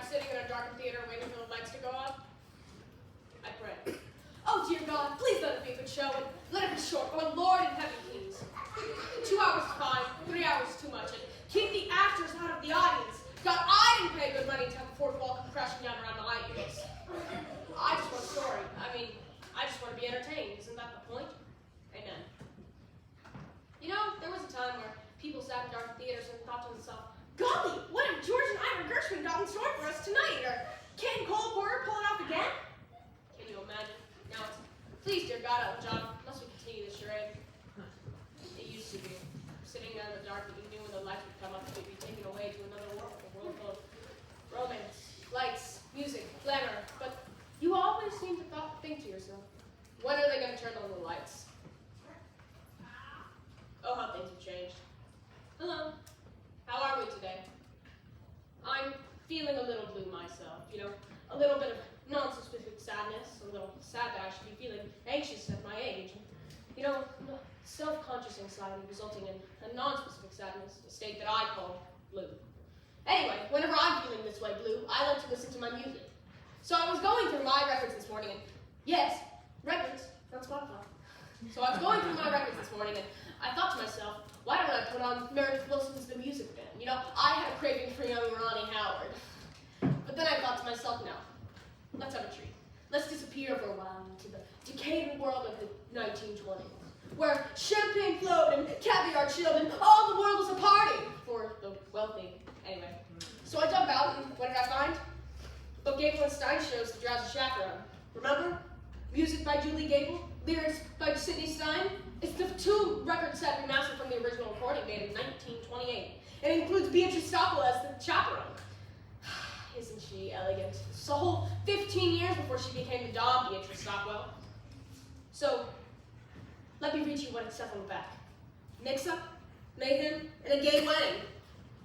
sitting in a darkened theater waiting for the lights to go off, I pray. Oh, dear God, please let it be a good show, and let it be short. Oh, Lord in heaven, please. 2 hours is fine, 3 hours is too much, and keep the actors out of the audience. God, I didn't pay good money to have the fourth wall come crashing down around my ears. I just want a story. I mean, I just want to be entertained. Isn't that the point? Amen. You know, there was a time where people sat in dark theaters and thought to themselves, golly, what have George and Ira Gershwin got in store for us tonight? Or can Cole Porter pull it off again? Can you imagine? Now it's, please, dear God, Elton John, must we continue this charade? It used to be. Sitting there in the dark, you knew when the lights would come up, you'd be taken away to another world, a world full of romance, lights, music, glamour. But you always seem to think to yourself, when are they going to turn on the lights? Oh, how things have changed. Hello. How are we today? I'm feeling a little blue myself, you know, a little bit of non-specific sadness, a little sad that I should be feeling anxious at my age. You know, self-conscious anxiety resulting in a non-specific sadness, a state that I call blue. Anyway, whenever I'm feeling this way blue, I like to listen to my music. So I was going through my records this morning, and yes, records, not Spotify. So I was going through my records this morning, and I thought to myself, why don't I put on Meredith Wilson's The Music Man? You know, I had a craving for young Ronnie Howard. But then I thought to myself, no, let's have a treat. Let's disappear for a while into the decadent world of the 1920s, where champagne flowed and caviar chilled and all the world was a party for the wealthy. Anyway, so I dug out, and what did I find? The book Gable and Stein shows The Drowsy Chaperone. Remember? Music by Julie Gable, lyrics by Sidney Stein. It's the 2-record set remastered from the original recording made in 1928. It includes Beatrice Stockwell as the chaperone. Isn't she elegant? It's a whole 15 years before she became the Dom Beatrice Stockwell. So, let me read you what it says on the back. Mix-up, mayhem, and a gay wedding.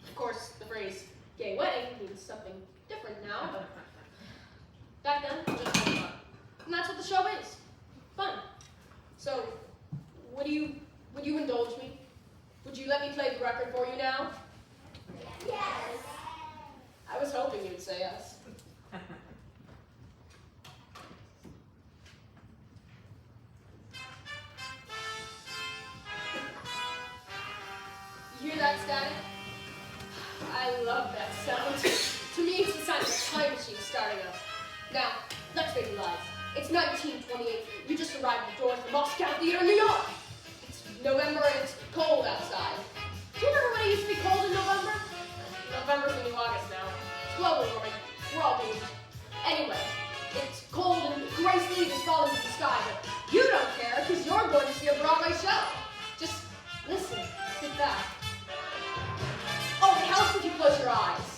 Of course, the phrase gay wedding means something different now, but back then, just fun. And that's what the show is. Fun. So, would you indulge me? Would you let me play the record for you now? Yes. I was hoping you'd say yes. You hear that static? I love that sound. To me, it's the sound of a time machine starting up. Now, let's face the lies. It's 1928. You just arrived at the doors of the Moscow Theater in New York. It's November and it's cold outside. Do you remember when it used to be cold in November? November's the new August now. It's global warming. We're all doomed. Anyway, it's cold and gray sleet is falling from the sky, but you don't care because you're going to see a Broadway show. Just listen, sit back. Oh, it helps if you close your eyes.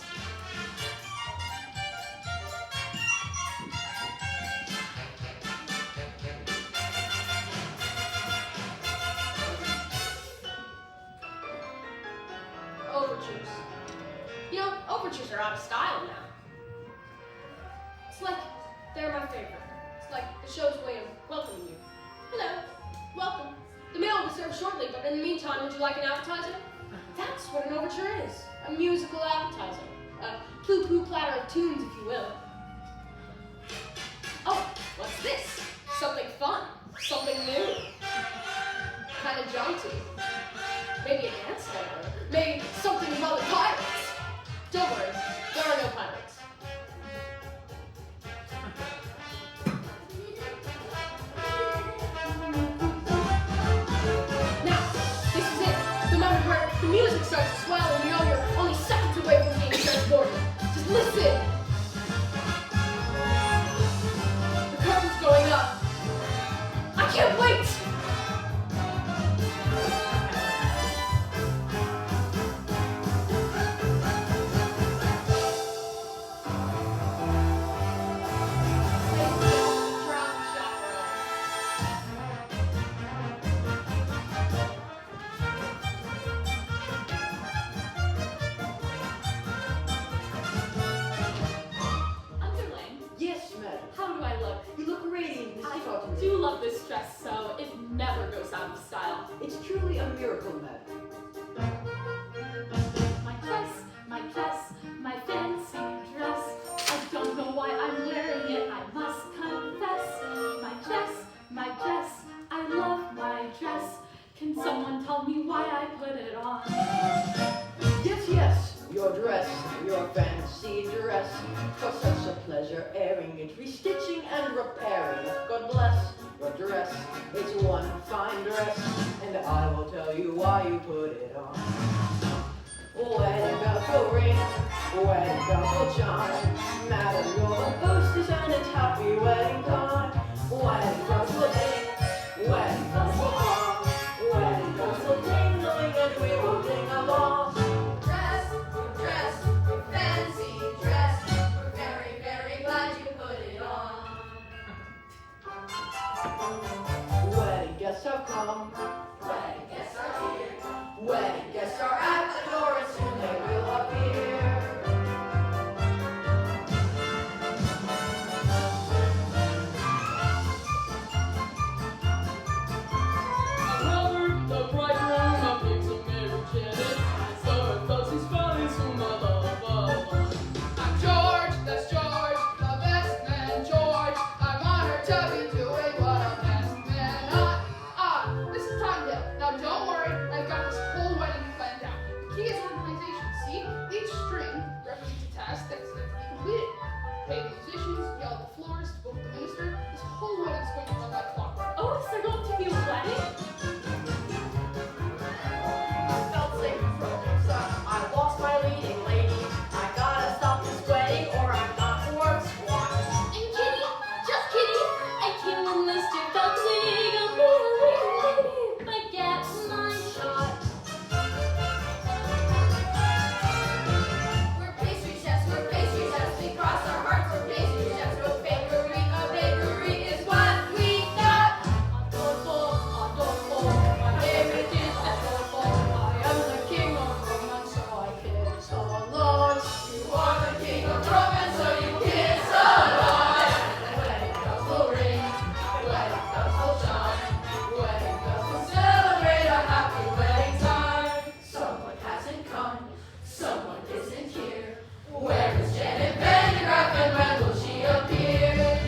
Overtures. You know, overtures are out of style now. It's like they're my favorite. It's like the show's way of welcoming you. Hello, welcome. The meal will be served shortly, but in the meantime, would you like an appetizer? That's what an overture is. A musical appetizer. A poo-poo platter of tunes, if you will. Oh, what's this? Something fun. Something new. Kind of jaunty. Maybe a dance number. Maybe something about the pirates. Don't worry, there are no pirates. Now, this is it. The moment where the music starts to swell and you know you're only seconds away from being transported. Just listen. The curtain's going up. I can't wait. This dress so it never goes out of style. It's truly a miracle, madam. My dress, my fancy dress. fancy dress. For such a pleasure airing it, restitching and repairing. God bless your dress, it's one fine dress, and I will tell you why you put it on. Wedding bells will ring, wedding bells will chime. Madam, you're the hostess and it's happy wedding time. Wedding bells will ding, wedding bells will gong. Wedding bells will ding-a-ling and we will ding along. Dress, you fancy dress. We're very, very glad you put it on. Wedding guests have come, Wedding guests are here. wedding guests are at the door and soon they will appear. Robert, the bridegroom, of pigs of Mary Janet. So it does he's falling to my love. I'm George, that's George, the best man George. I'm honored to be doing what a best man ought. This is Tondale. Now don't worry, I've got this whole wedding planned out. The key is organization, see? Each string represents a task that is meant to be completed. Pay the musicians, yell at the florist, book the minister. This whole wedding is going to run like clockwork. Oh, is there going to be a wedding? I felt safe from stuff. I lost my leading lady. I gotta stop this wedding or I'm not worth squat. I'm kidding, just kidding. I killed Mr. Feltzig. I'm really, but get my shot. We're pastry chefs, we cross our hearts, we're pastry chefs, no bakery, a bakery is what we got. Adolfo, my favorite is Adolfo. I am the king of romance, so I kiss along. You are the king of romance, so you kiss along. Wedding bells will ring, wedding bells will chime. Wedding bells will celebrate a happy wedding time. Someone hasn't come, someone isn't here. Where is Janet Van Graff and when will she appear?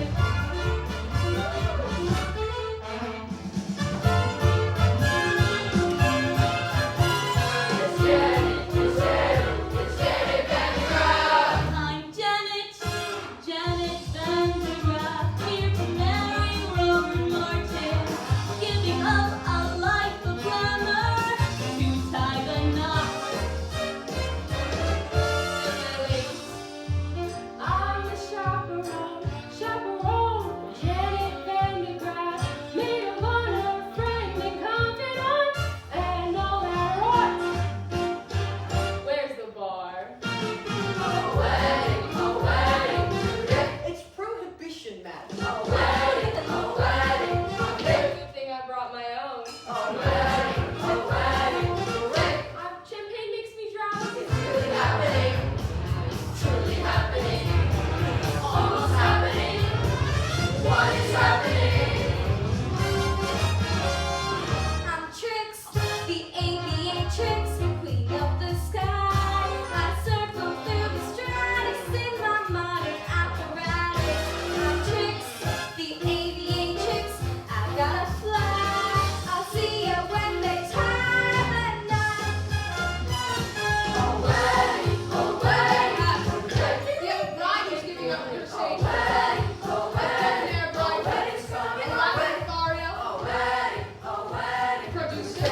It's Janet, it's Janet, it's Janet Van Graff. I'm Janet, Janet Van de Graaff, here to marry Robert Martin, giving up a life of glamour to tie the knot. I'm the chaperone, Janet Van de Graaff, maid of honor, friend and confidant, and no matter what. Where's the bar? A wedding, it's prohibition, madam. A wedding, Good thing I brought my own. Champagne makes me drowsy. It's really happening, truly happening, almost happening. What is happening? I'm Trix, the aviatrix, queen of the sky. I circle through the stratus in my modern apparatus. I'm Trix, the aviatrix. I gotta fly. I'll see ya when they time at night. A wedding, Yeah, Brian is giving up your stage. a wedding, There, Brian. wedding's coming, And a last wedding, Lothario, a wedding, producer.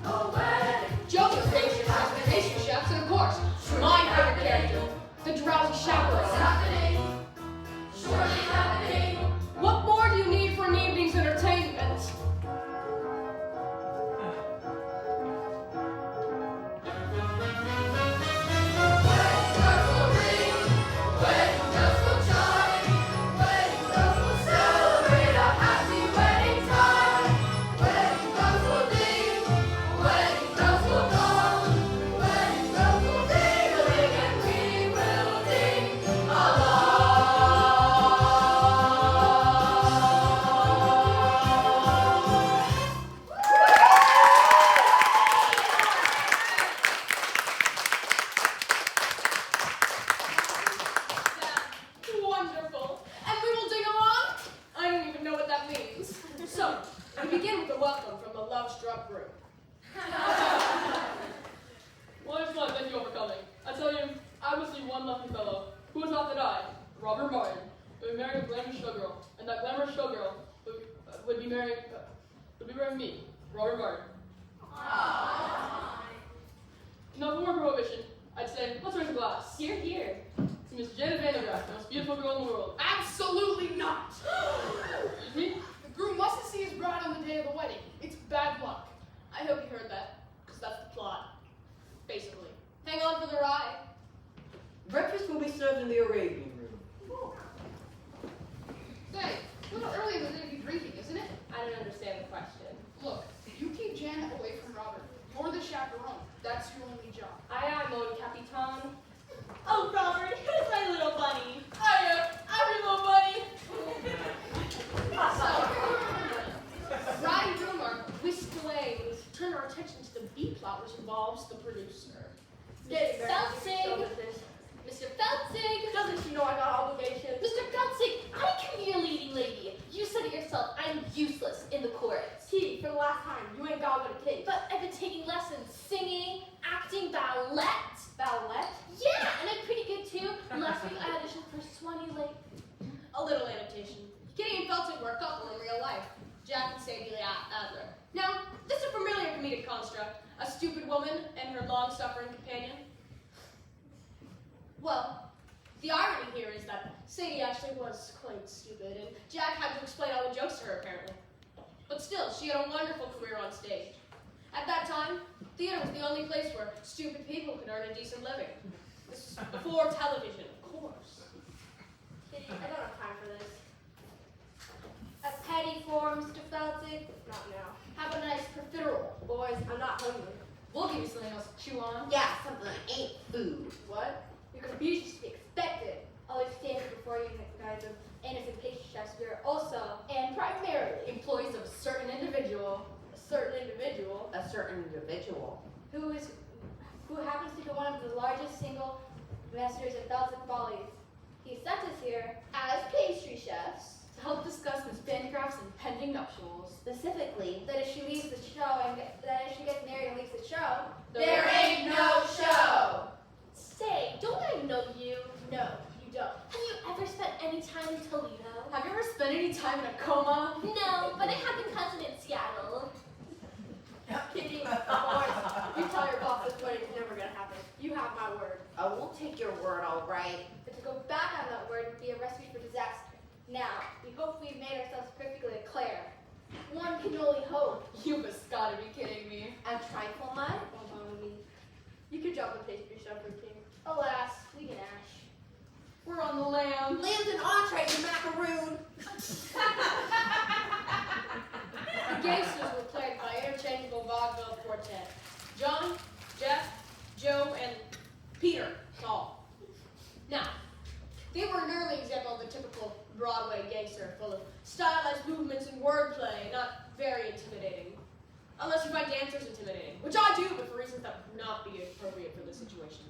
a wedding. Joseph Pastry has the pastry chefs, and of course, my favorite character, the Drowsy Chaperone. Happening, surely happening. What more do you need for an evening's entertainment? Wedding bells will ring, wedding bells will chime. Wedding bells will celebrate a happy wedding time. Wedding bells will ding, wedding bells will gong. Wedding bells will ding-a-ling and we will ding along. unlucky fellow. Who would thought that I, Robert Martin, would marry a glamorous showgirl, and that glamorous showgirl would be marrying me, Robert Martin. Now, for more prohibition, I'd say, let's raise a glass. Here, here. To Miss Janet Vandergraft, the most beautiful girl in the world. Absolutely not. Excuse me? The groom mustn't see his bride on the day of the wedding. It's bad luck. I hope you heard that, because that's the plot. Basically. Hang on for the ride. Breakfast will be served in the Arabian room. Say, a little early in the day to be drinking, isn't it? I don't understand the question. Look, you keep Janet away from Robert. You're the chaperone. That's your only job. Aye, mon capitan. Oh, Robert, who's my little bunny? I'm your little buddy. So, bride and groom are whisked away. We turn our attention to the B plot, which involves the producer. Mr. Feltzig! Mr. Feltzig! Doesn't she know I got obligations? Mr. Feltzig, I can be your leading lady. You said it yourself, I'm useless in the chorus. T, for the last time, you ain't got what it takes. But I've been taking lessons, singing, acting, ballet. Ballet? Yeah, and I'm pretty good too. Last week I auditioned for Swanee Lake. A little annotation. Kitty and Felton were a couple in real life. Jack and Sadie Adler. Now, this is a familiar comedic construct. A stupid woman and her long-suffering companion. Well, the irony here is that Sadie actually was quite stupid, and Jack had to explain all the jokes to her, apparently. But still, she had a wonderful career on stage. At that time, theater was the only place where stupid people could earn a decent living. This was before television, of course. Kitty, I don't have time for this. A petty form, Mr. Feltzig? Not now. Have a nice profiterole. Boys, I'm not hungry. We'll give you something else to chew on. Yeah, something that ain't food. What? Your confusion should be expected. Always standing before you guys of innocent pastry chefs. We are also, and primarily, Employees of a certain individual. a certain individual A certain individual. who happens to be one of the largest single masters of Feltzig Follies. He sent us here as pastry chefs To help discuss Miss Bancroft's impending nuptials. specifically that if she leaves the show and that if she gets married and leaves the show, There ain't no show. Say, don't I know you? No, you don't. Have you ever spent any time in Toledo? Have you ever spent any time in a coma? No, but I have a cousin in Seattle. Kitty, boys, you tell your boss this wedding's never gonna happen. You have my word. I will take your word, all right. But to go back on that word would be a recipe for disaster. Now, we hope we've made ourselves perfectly clear. One can only hope. You must gotta be kidding me. And trifle mine? Don't bother me. You could drop the pastry chef routine. Alas, we can ash. We're on the lamb. Lamb's an entree, you macaroon. The gangsters were played by interchangeable vaudeville quartet. John, Jeff, Joe, and Peter Saul. Now, they were an early example of the typical Broadway gangster, full of stylized movements and wordplay, not very intimidating. Unless you find dancers intimidating, which I do, but for reasons that would not be appropriate for this situation.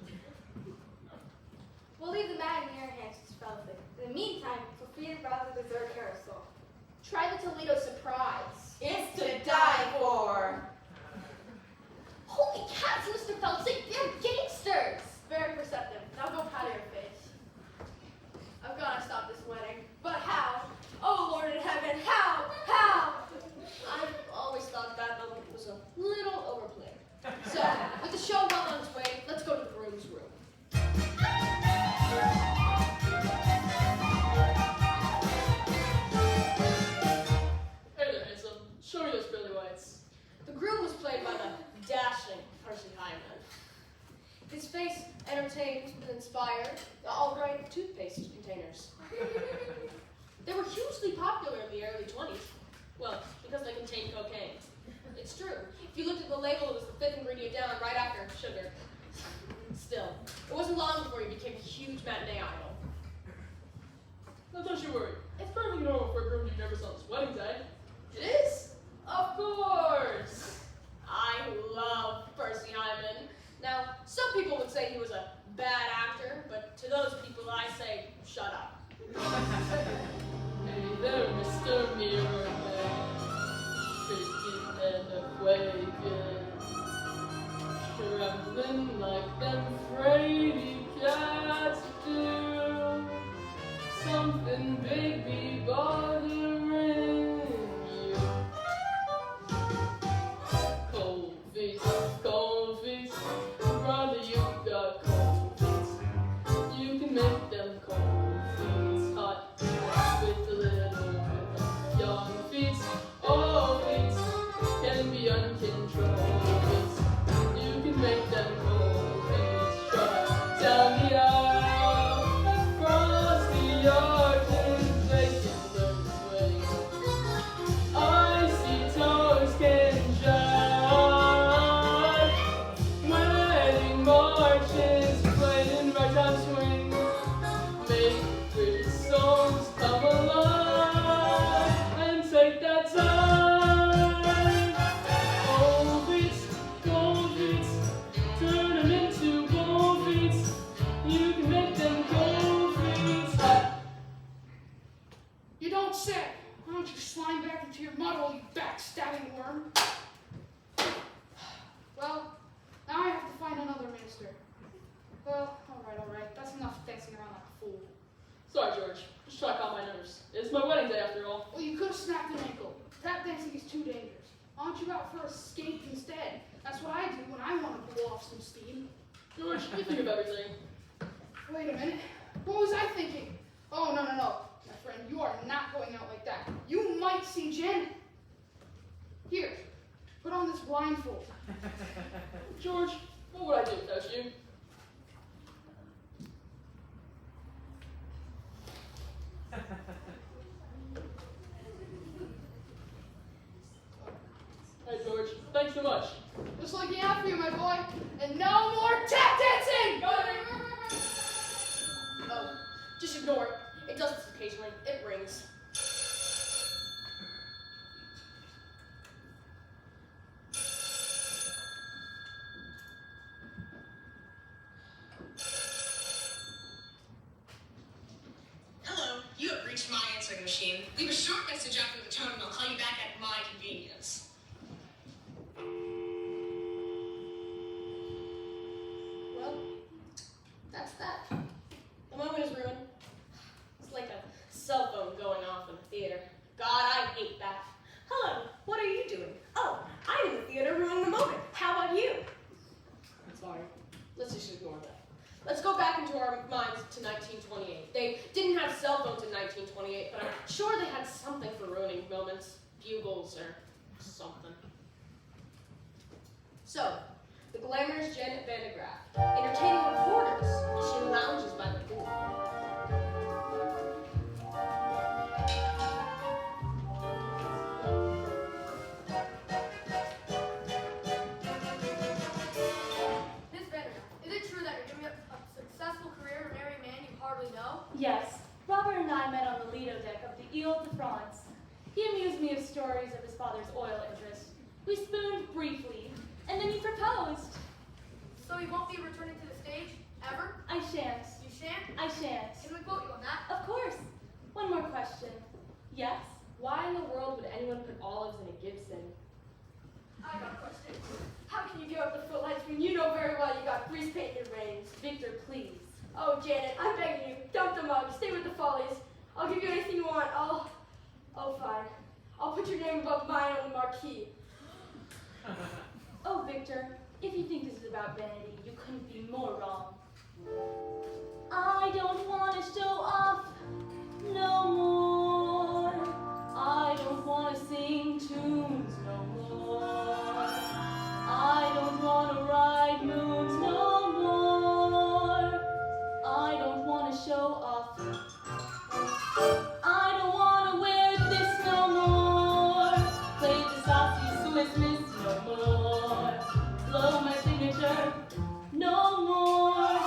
We'll leave the matter in your hands, Mr. Feltzig. In the meantime, feel free to browse the dessert carousel. Try the Toledo surprise. It's to die for. Holy cats, Mr. Feltzig, they're gangsters! Very perceptive. Now go powder your face. I've gotta stop this wedding. But how? Oh, Lord in heaven, how? How? I've always thought that moment was a little overplayed. So, with the show well on its way, let's go to the groom's room. Hey there, handsome. Show me those pearly whites. The groom was played by the dashing Percy Hyman. His face entertained and inspired the Albright toothpaste containers. They were hugely popular in the early 20s. Well, because they contained cocaine. It's true. If you looked at the label, it was the fifth ingredient down right after sugar. Still, it wasn't long before he became a huge matinee idol. Now don't you worry. It's perfectly normal for a groom to be nervous on his wedding day. It is? Of course! I love Percy Hyman. Now, some people would say he was a bad actor, but to those people I say, shut up. Hey there, Mr. Mirrorman. Shaking and quaking. Trembling like them fraidy cats. try to calm my nerves. It's my wedding day after all. Well, you could have snapped an ankle. Tap dancing is too dangerous. Why don't you out for a skate instead? That's what I do when I want to blow off some steam. George, you think of everything. Wait a minute. What was I thinking? Oh, no. My friend, you are not going out like that. You might see Janet. Here, put on this blindfold. George, what would I do without you? Hey, George, thanks so much. Just looking out for you, my boy. And no more tap dancing! Oh, just ignore it. It does this occasionally. It rings. Hello, you have reached my answering machine. Leave a short message after the tone and I'll call you back at my convenience. Well, that's that. The moment is ruined. It's like a cell phone going off in the theater. God, I hate that. Hello, what are you doing? Oh, I'm in the theater ruining the moment. How about you? I'm sorry. Let's just ignore that. Let's go back into our minds to 1928. They didn't have cell phones in 1928, but I'm sure they had something for ruining moments. Bugles or something. So, the glamorous Janet Van de Graaff, entertaining reporters as she lounges by the pool. Miss Vanderbilt, is it true that you're giving up a successful career to marry a man you hardly know? Yes, Robert and I met on the Lido deck of the Ile de France. He amused me with stories of his father's oil interest. We spooned briefly, and then he proposed. So you won't be returning to the stage, ever? I shan't. You shan't? I shan't. Can we quote you on that? Of course. One more question. Yes? Why in the world would anyone put olives in a Gibson? I got a question. How can you give up the footlights when you know very well you got grease paint in your reins? Victor, please. Oh, Janet, I'm begging you. Dump the mug. Stay with the Follies. I'll give you anything you want. Oh, fine. I'll put your name above mine on the marquee. Oh, Victor, if you think this is about vanity, you couldn't be more wrong. I don't want to show off no more. I don't want to sing tunes no more. I don't want to ride moons no more. I don't want to show off. I don't want to wear this no more. Play the saucy Swiss miss no more. Blow my signature no more.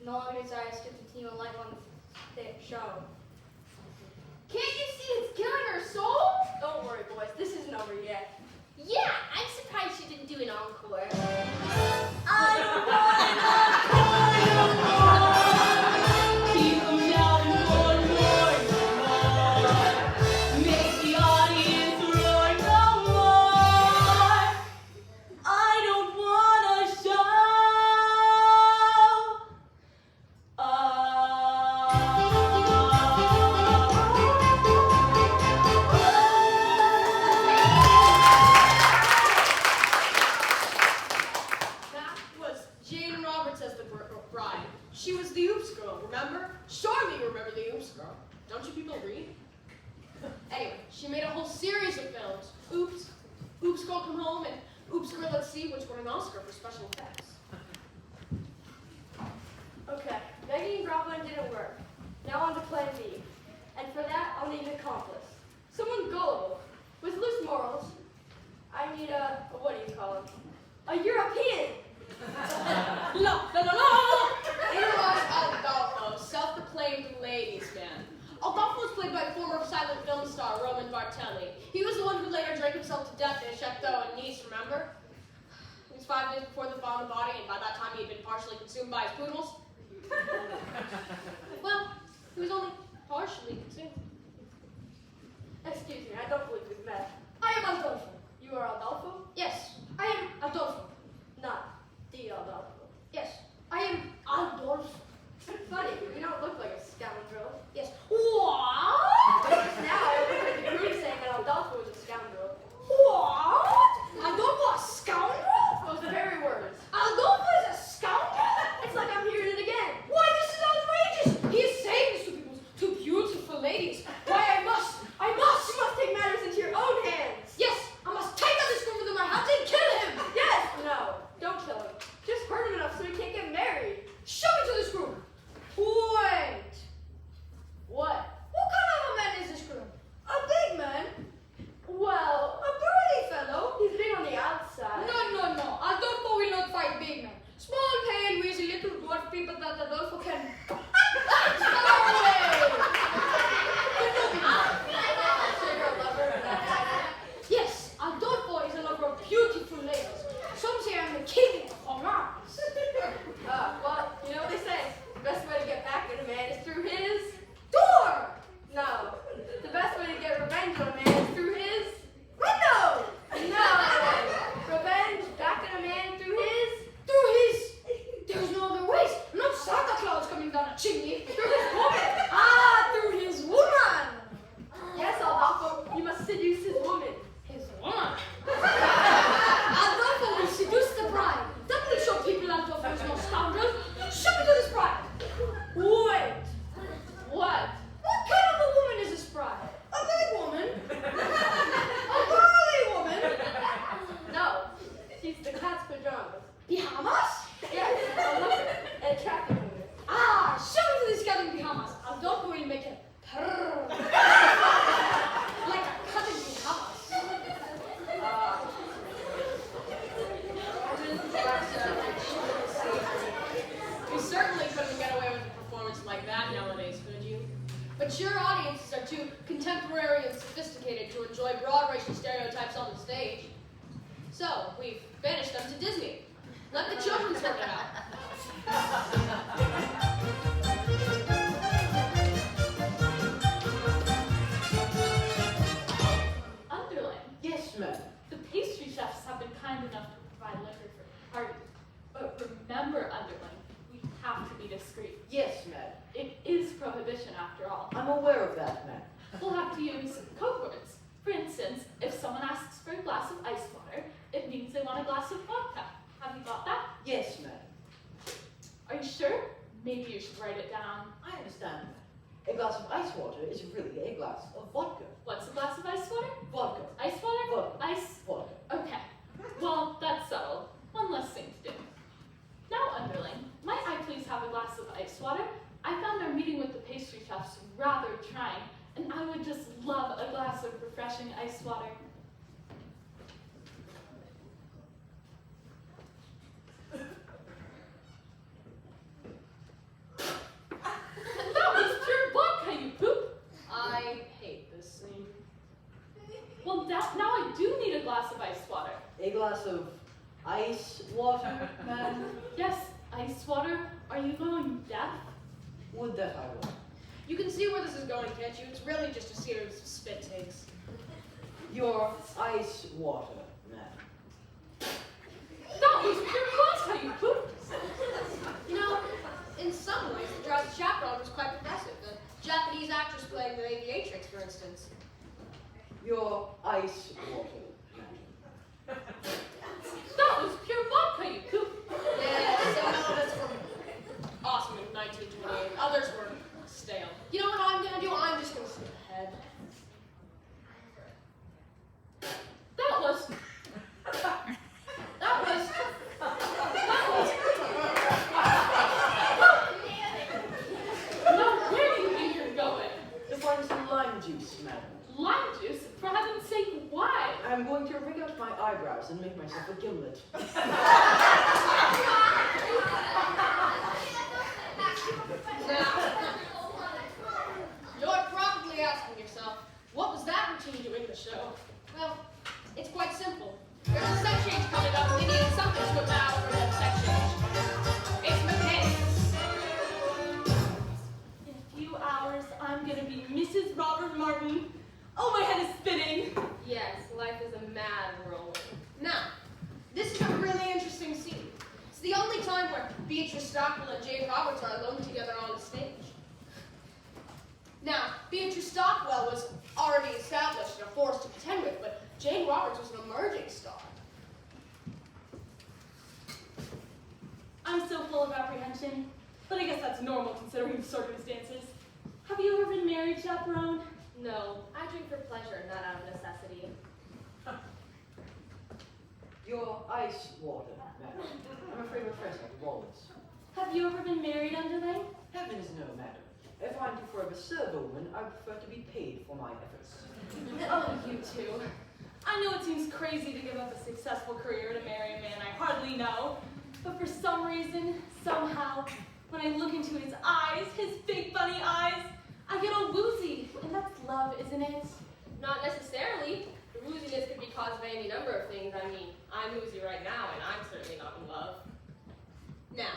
No longer desires to continue a lifelong show. Can't you see it's killing her soul? Don't worry, boys. This isn't over yet. Yeah, I'm surprised she didn't do an encore. I don't want an encore. Keep 'em down one more. Make the audience roar no more. I don't want a show. That was Jane Roberts as the bride. She was the Oops Girl, remember? Surely you remember the Oops Girl. Don't you people read? Anyway, she made a whole series of films. Oops, Oops Girl Come Home, and Oops Girl Let's See, which won an Oscar for special effects. Okay, begging and groveling didn't work. Now on to plan B. And for that, I'll need an accomplice. Someone gullible, with loose morals. I need what do you call him? A European! No. Here was Adolfo, self-proclaimed ladies' man. Adolfo was played by former silent film star Roman Bartelli. He was the one who later drank himself to death in a chateau in Nice, remember? It was 5 days before they found the body, and by that time he had been partially consumed by his poodles. Well, he was only partially consumed. Excuse me, I don't believe we've met. I am Adolfo. You are Adolfo? Yes, I am Adolfo. Not the Adolfo. Yes, I am Adolfo. Funny, you don't look like a scoundrel. Yes. What? Just now, I overheard the crew saying that Adolfo was a scoundrel. What? Adolfo a scoundrel? Those very words. Adolfo is a scoundrel? It's like I'm hearing it again. Why, this is outrageous! He is saying this to people, to beautiful ladies. Why, I must! You must take matters into your own hands. Yes, I must take out this woman in my hands and kill him! Yes! No, don't kill him. Just hurt him enough so he can't get married. Show me to this room! Wait! What? What kind of a man is this groom? A big man? Well, a burly fellow. He's big on the outside. No. Adolfo will not fight big men. Small, pale, weasel, little dwarf people that Adolfo can... Yes, Adolfo is a lover of beautiful ladies. Some say I'm the king of romance. Well, you know what they say. The best way to get back at a man is through his door. No, the best way to get revenge on a man is through his window. No, revenge back at a man through his. There's no other ways. Not Santa Claus coming down a chimney. Through his woman. Through his woman. Yes, Adolfo, you must seduce his woman. His woman. Adolfo will seduce the bride. That will show people Adolfo is no scoundrel. Show me to this bride. Wait. What? What kind of a woman is this bride? A big woman? A burly woman? No, she's the cat's pajamas. Pajamas? Yes, a lover, an attractive woman. Show me to this cat in pajamas. Adolfo will make him purr. Like a cat in pajamas. You certainly couldn't get away with a performance like that nowadays, could you? But your audiences are too contemporary and sophisticated to enjoy broad racial stereotypes on the stage. So, we've banished them to Disney. Let the children sort it out. Underling, Yes, ma'am. the pastry chefs have been kind enough to provide liquor for the party. But remember, Underling, we have to be discreet. Yes, ma'am. It is prohibition after all. I'm aware of that, ma'am. We'll have to use code words. For instance, if someone asks for a glass of ice water, it means they want a glass of vodka. Have you got that? Yes, ma'am. Are you sure? Maybe you should write it down. I understand, ma'am. A glass of ice water is really a glass of vodka. What's a glass of ice water? Vodka. Ice water? Vodka. Ice. Vodka. Okay. Well, that's settled. One less thing to do. Now, Underling, might I please have a glass of ice water? I found our meeting with the pastry chefs rather trying, and I would just love a glass of refreshing ice water. A glass of ice water, madam? Yes, ice water. Are you going deaf? Would that I were. You can see where this is going, can't you? It's really just a series of spit takes. Your ice water, madam. That was pure vodka, you poop. You know, in some ways, the Drowsy Chaperone was quite impressive. The Japanese actress playing the aviatrix, for instance. Your ice water, madam. That was pure vodka, you poop. Yeah, some elements were awesome in 1928. Others were stale. You know what I'm gonna do? I'm just gonna skip ahead. That was. Now, where do you think you're going? To find some lime juice, madam. Lime juice? For heaven's sake, why? I'm going to rig out my eyebrows and make myself a gimlet. Now, you're probably asking yourself, what was that routine doing the show? Well, it's quite simple. There's a set change coming up, and they needed something to allow for that set change. It's mechanics. In a few hours, I'm gonna be Mrs. Robert Martin. Oh, my head is spinning. Yes, life is a mad whirlwind. Now, this is a really interesting scene. It's the only time where Beatrice Stockwell and Jane Roberts are alone together on the stage. Now, Beatrice Stockwell was already established and a force to contend with, but Jane Roberts was an emerging star. I'm so full of apprehension, but I guess that's normal considering the circumstances. Have you ever been married, Chaperone? No, I drink for pleasure, not out of necessity. Your ice water, madam. I'm afraid we're friends like wallets. Have you ever been married, underling? Heavens no, madam. If I'm to forever serve a woman, I prefer to be paid for my efforts. Oh, you two. I know it seems crazy to give up a successful career to marry a man I hardly know, but for some reason, somehow, when I look into his eyes, his big funny eyes, I get all woozy, and that's love, isn't it? Not necessarily. The wooziness could be caused by any number of things. I mean, I'm woozy right now, and I'm certainly not in love. Now,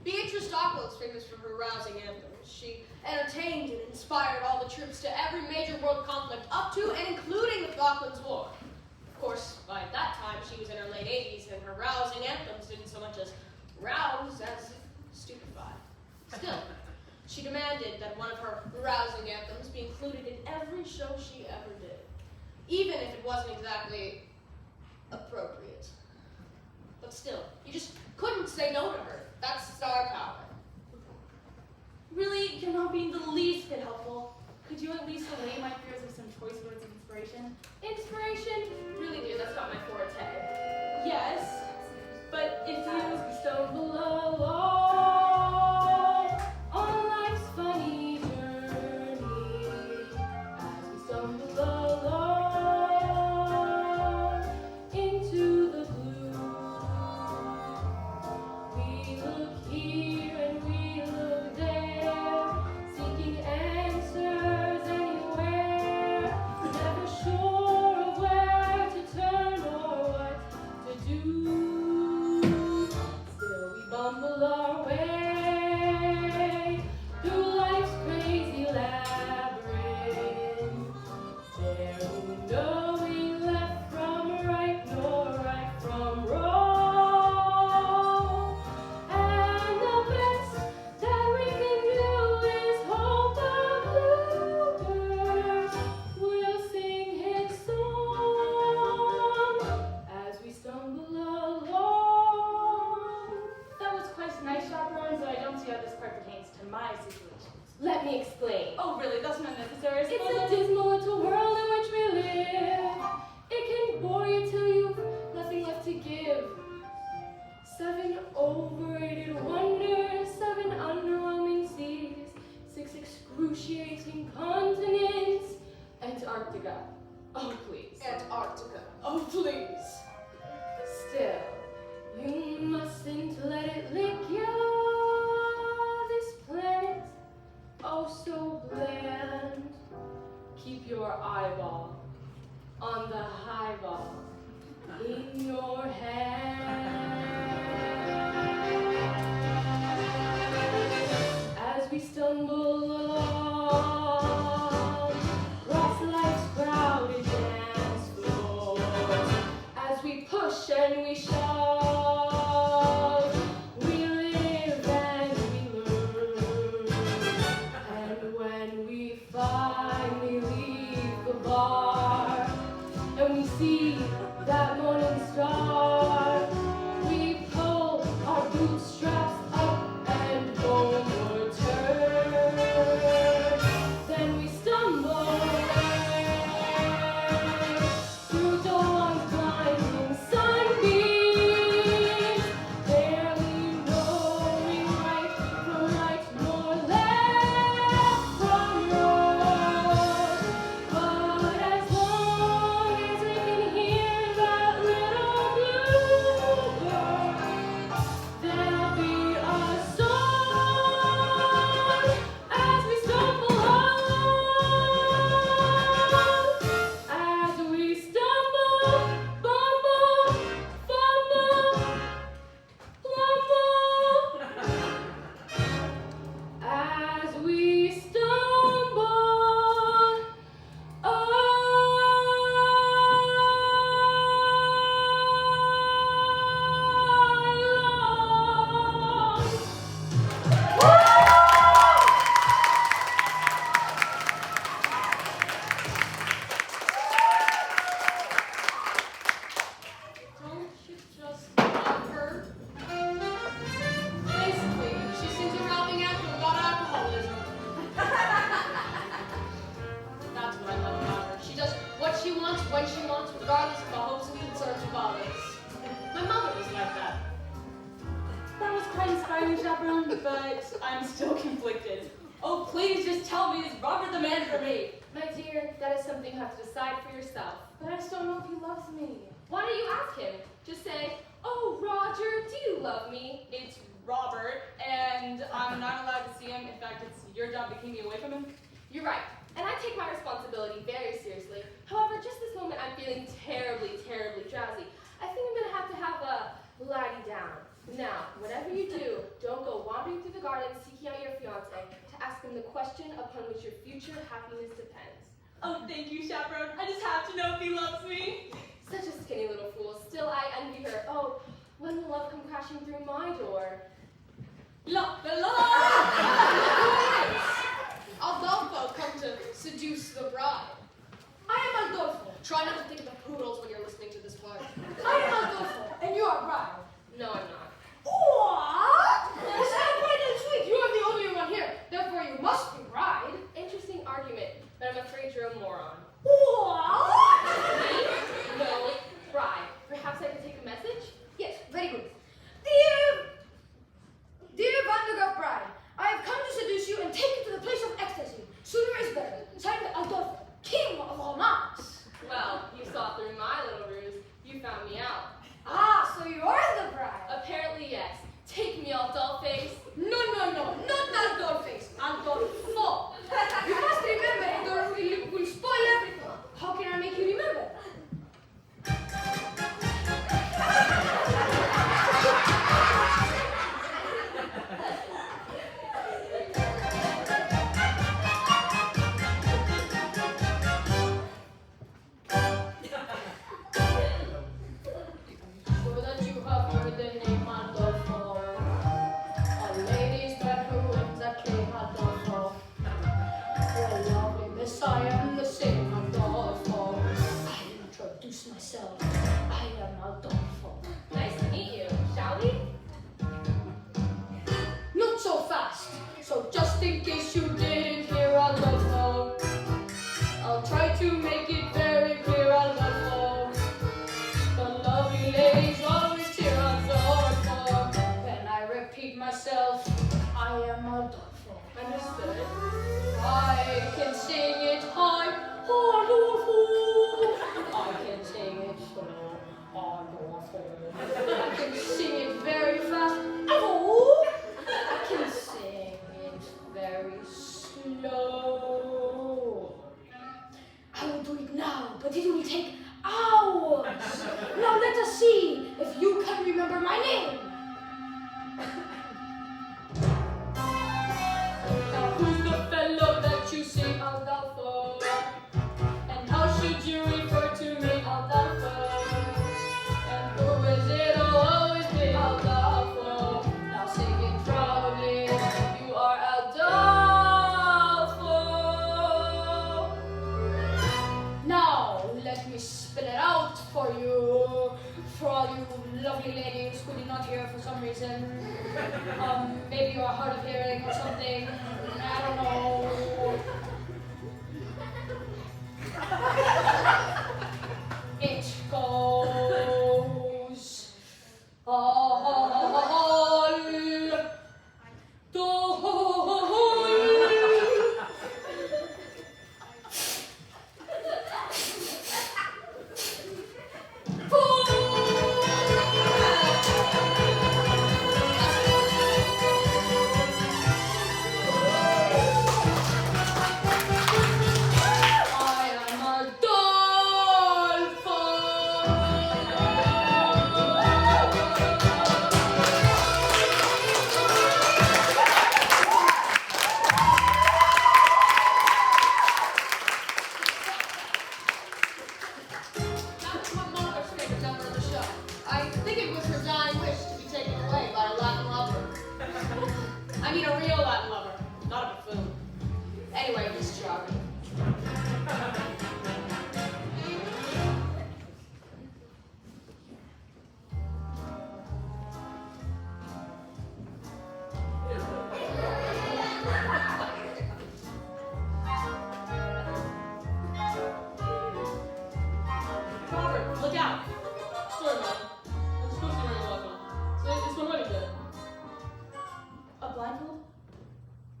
Beatrice Stockwell's famous for her rousing anthems. She entertained and inspired all the troops to every major world conflict up to and including the Falklands War. Of course, by that time, she was in her late 80s, and her rousing anthems didn't so much as rouse as stupefy. Still, she demanded that one of her rousing anthems be included in every show she ever did, even if it wasn't exactly appropriate. But still, you just couldn't say no to her. That's star power. Really, you're not being the least bit helpful. Could you at least allay my fears with some choice words of inspiration? Inspiration? Really, dear, that's not my forte. Yes, but if you stumble along on life's funny journey, as we stumble along into the blue, we look here and we look there, seeking answers anywhere, never sure of where to turn or what to do. Still we bumble our way through life's crazy labyrinth, there who knowing left from right nor right from wrong. And the best that we can do is hope the bluebird will sing his song as we stumble along. That was quite nice, Chaperone, though I don't see how this part pertains to my situation. Let me explain. Oh, really? That's not necessary. I It's suppose. a dismal little world in which we live. It can bore you till you've nothing left to give. 7 overrated wonders, 7 underwhelming seas, 6 excruciating continents, Antarctica. Oh, please. Antarctica. Oh, please. Still, you mustn't let it lick you. This planet, oh so bland. Keep your eyeball on the highball in your I'm still conflicted. Oh, please just tell me, is Robert the man for me? My dear, that is something you have to decide for yourself. But I still don't know if he loves me. Why don't you ask him? Just say, oh, Roger, do you love me? It's Robert, and I'm not allowed to see him. In fact, it's your job to keep me away from him. You're right, and I take my responsibility very seriously. However, just this moment, I'm feeling terribly, terribly drowsy. I think I'm gonna have a lie down. Now, whatever you do, don't go wandering through the garden seeking out your fiancé to ask him the question upon which your future happiness depends. Oh, thank you, Chaperone. I just have to know if he loves me. Such a skinny little fool. Still, I envy her. Oh, when will love come crashing through my door? Lock the door! Adolfo come to seduce the bride. I am Adolfo. Try not to think of the poodles when you're listening to this part. I am Adolfo, and you are bride. No, I'm not. What? This is not quite that sweet. You are the only one here. Therefore, you must be bride. Interesting argument, but I'm afraid you're a moron. What? Me? No, bride. Perhaps I could take a message? Yes, very good. Dear Van de Graaff bride, I have come to seduce you and take you to the place of ecstasy. Sooner is better. Signed Adolfo, king of romance. Well, you saw through my little ruse. You found me out. Ah, so you are the bride. Apparently, yes. Take me, old doll face. No, not Adolfo. Adolfo. You must remember, or you will spoil everything. How can I make you remember? So that you have heard the name Adolfo. A lady's man who wins a king Adolfo. Oh, lovely miss, I am the same Adolfo. I introduce myself. I am Adolfo. Nice to meet you. Shall we? Not so fast. So just in case you didn't hear Adolfo, I'll try to make it very clear, Adolfo. The lovely ladies always cheer Adolfo. When I repeat myself, I am Adolfo. Understood. I can sing it high, Adolfo. I can sing it slow, Adolfo. I can sing it very fast, Adolfo. I can sing it very slow. I will do it now, but it will take hours. Now let us see if you can remember my name. Now who's the fellow that you see, Adolfo? And how should you refer to me, Adolfo? And who is it? I'll always be Adolfo. Now sing it proudly. You are Adolfo. Now let me spell it out for you. For all you lovely ladies who did not hear for some reason. Maybe you're hard of hearing or something. I don't know. It goes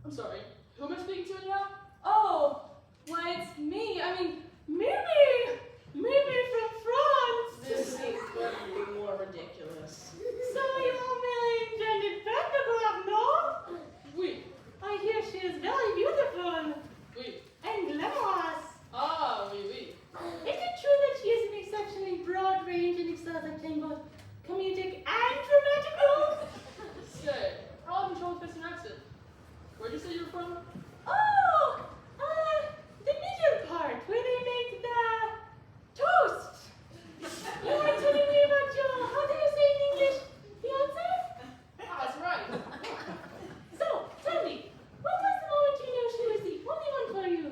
I'm sorry. Who am I speaking to anyhow? Oh, why it's me. I mean, Mimi! Mimi from France! This couldn't be more ridiculous. So you're really intended Vanderbilt, no? Oui. I hear she is very beautiful Oui. and glamorous. Ah, oui, oui. Is it true that she is an exceptionally broad range and excels at playing both comedic and dramatical? Say, I'll have trouble fixing an accent. Where'd you say you were from? Oh, the middle part where they make the toast. You are telling me about your, how do you say in English, fiance? Ah, that's right. So, tell me, what was the moment you knew she was the only one for you?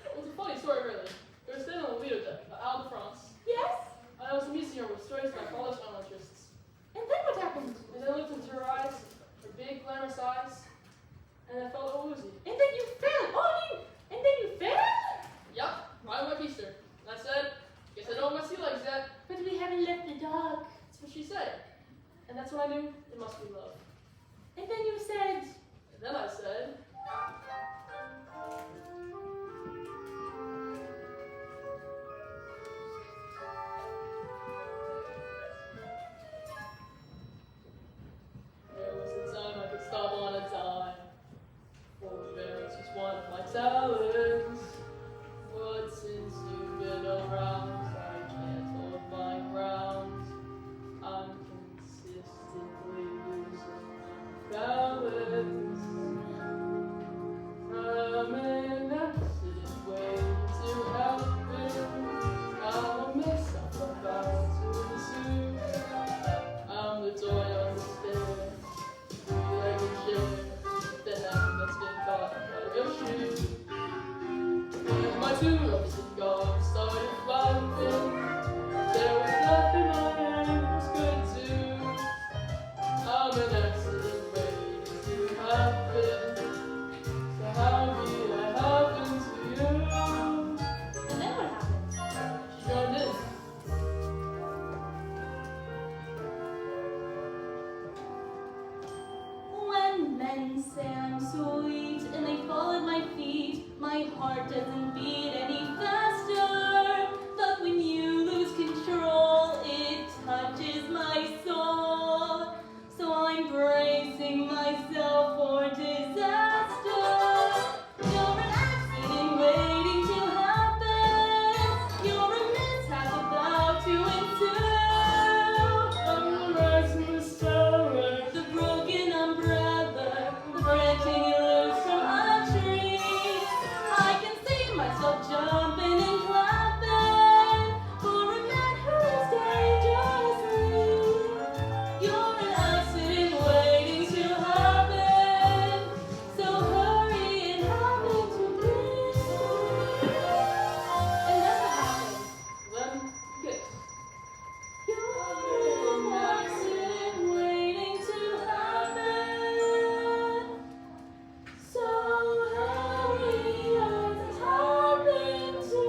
It was a funny story, really. We were staying on the Lido deck at Al de France. Yes? And I was amusing her with stories about college film interests. And then what happened? And I looked into her eyes, her big, glamorous eyes, and I felt all woozy. And then you fell. Oh, and then you fell? Yup, right on my keister. And I said, guess I don't have my sea legs yet. But we haven't left the dog. That's what she said. And that's when I knew it must be love. And then you said, And then I said, there was a time I could stop on a dime. Forbearance was one of my talents. But since you've been around, I can't hold my ground. I'm consistently losing my balance. I'm an accident waiting to happen. I'm a mess I'm about to ensue. I'm the toy on the stair, three-legged chair, the hand that's been caught by your shoe. When my two ropes had gone, started flapping. There was nothing my ankles could do. I'm an accident waiting to happen. So how did I happen to you? and then what happened? She joined in. When men say I'm sweet and they fall at my feet, my heart doesn't beat any faster. But when you lose control, it touches my soul. So I'm bracing myself for disaster. You're an accident waiting to happen. You're a mishap about to ensue. I'm the rising star. The broken umbrella, branching loose from a tree. I can see myself jumping and clapping for a man who lives dangerously. You're an accident waiting to happen, so hurry and happen to me. And then what happened? Then kiss. You're an accident waiting to happen, so hurry and happen to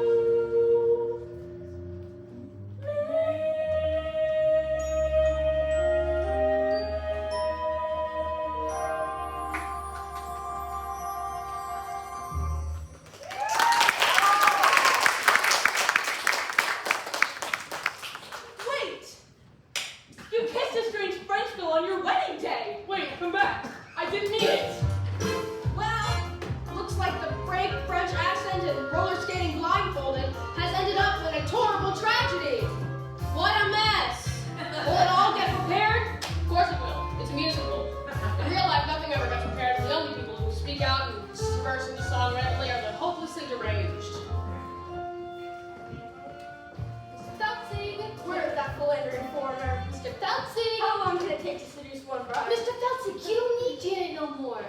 Wait! You kissed a strange French girl on your wedding day! Wait, come back. I didn't mean it. Well, looks like the break French accent and roller skating blindfolded has ended up in a horrible tragedy. What a mess! Will it all get prepared? Of course it will. It's a musical. In real life, nothing ever gets prepared. The only people who speak out and disperse into song randomly are the hopelessly deranged. Mr. Feltzing, where is that philandering foreigner? Mr. Feltzing! How long did it take to seduce one bride? Mr. Feltzing, you don't need Janet no more.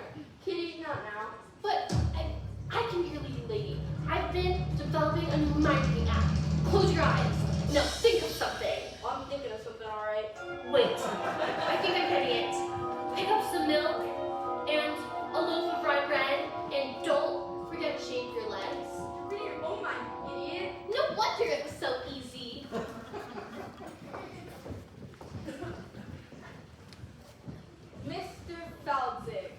Kitty, not now. But I can hear you, lady. I've been developing a new mind-reading app. Close your eyes. No, think of something. I'm thinking of something, all right. Wait, I think I'm getting it. Pick up some milk and a loaf of rye bread, and don't forget to shave your legs. Read your own mind, idiot. No wonder it was so easy. Mr. Feldzig.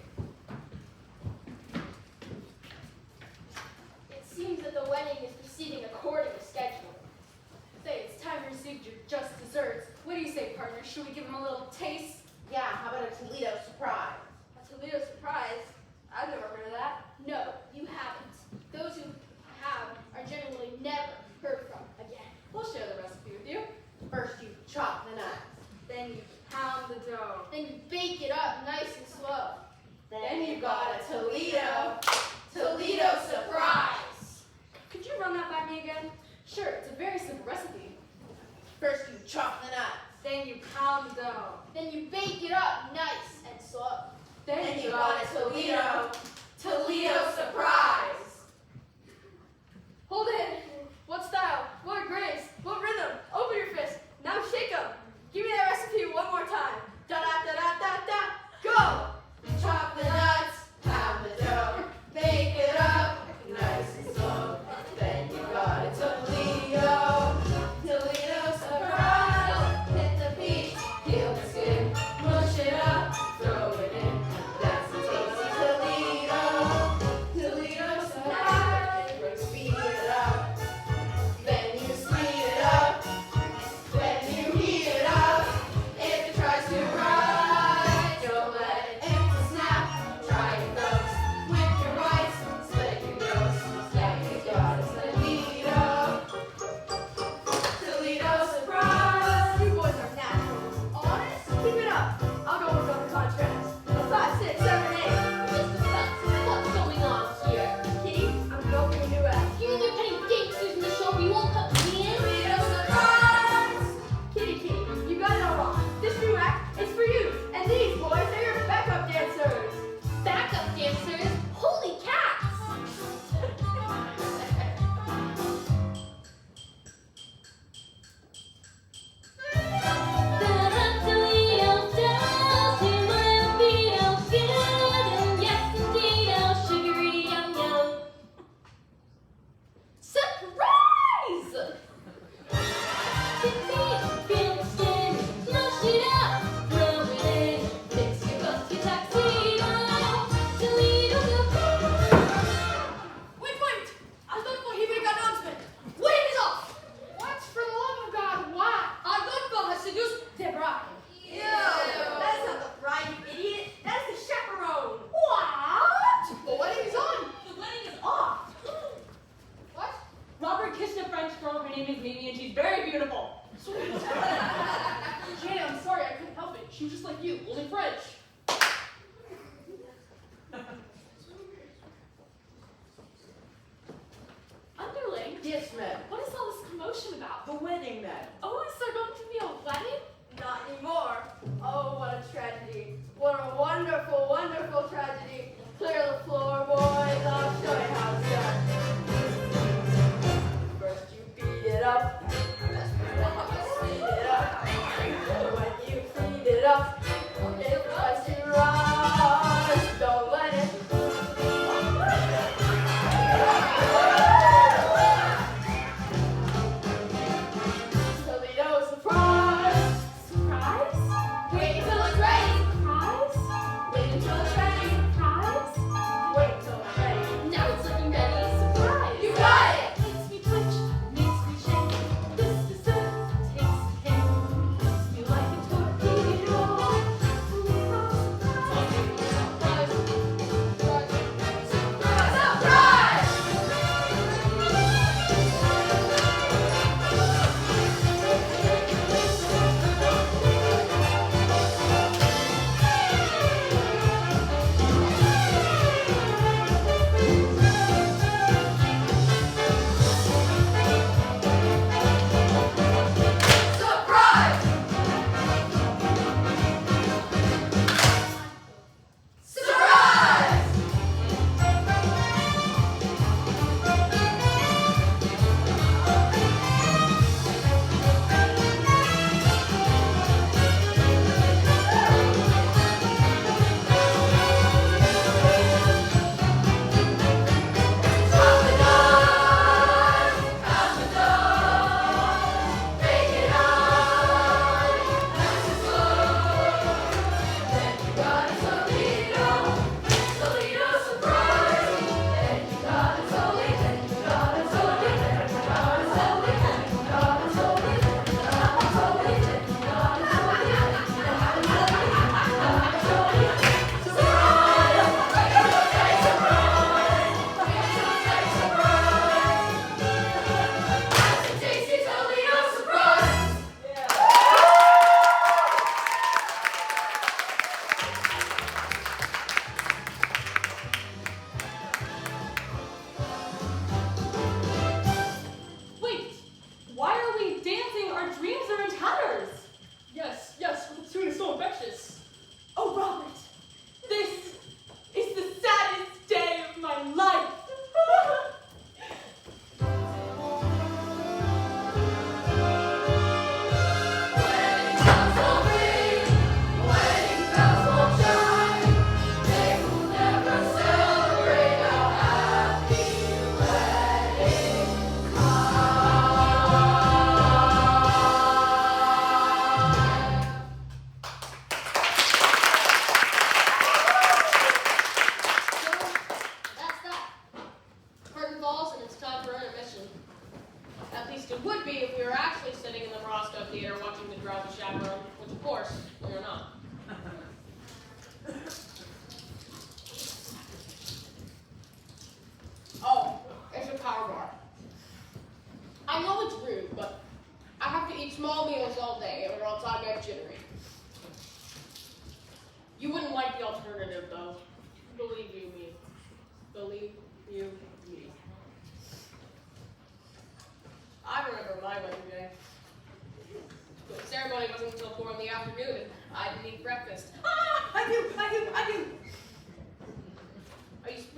Should we give him a little taste? Yeah, how about a Toledo surprise? A Toledo surprise? I've never heard of that. No, you haven't. Those who have are generally never heard from again. We'll share the recipe with you. First you chop the nuts. Then you pound the dough. Then you bake it up nice and slow. Then you got a Toledo surprise. Could you run that by me again? Sure, it's a very simple recipe. First you chop the nuts. Then you pound the dough. Then you bake it up nice and slow. Then you got a Toledo surprise. Hold it. What style? What grace? What rhythm? Open your fist. Now shake 'em. Give me that recipe one more time. Da da da da da da. Go. Chop the nuts, pound the dough, bake it up nice and slow. Then you got a Toledo surprise. Hit the peach, peel the skin, mush it up, throw it in. That's the tasty Toledo surprise. Speed it up, then you speed it up, then you heat it up. If it tries to rise, don't let it snap. Try your best with your whites, split your nose. Yeah, you got a Toledo surprise. You boys are naturals. Honest? Keep it up. I'll go work on the contracts. 5, 6, 7, 8. Mr. Sutton, what's going on here? Kitty, I'm building a new act. You and your petty gangsters in the show, you won't cut me in? Toledo surprise. Kitty, you got it all wrong. This new act is for you. And these boys are your backup dancers. Backup dancers? Holy cats! Surprise! Wait. I thought for he make an announcement. Wait is off. What? For the love of God, why? Our Godfather has seduced Deborah. Ew. That is not the bride, you idiot. That is the chaperone. What? The wedding is on. The wedding is off. What? Robert kissed a French girl. Her name is Mimi, and she's very beautiful. Jane, I'm sorry, I couldn't help it. She was just like you, only French. Underling, Yes, ma'am. what is all this commotion about? The wedding, ma'am. Oh, is there going to be a wedding? Not anymore. Oh, what a tragedy. What a wonderful, wonderful tragedy. Clear the floor, boys. I'll show you how it's done. First you beat it up. Then you speed it up. When you feed it up, it tries to rise. Don't let it.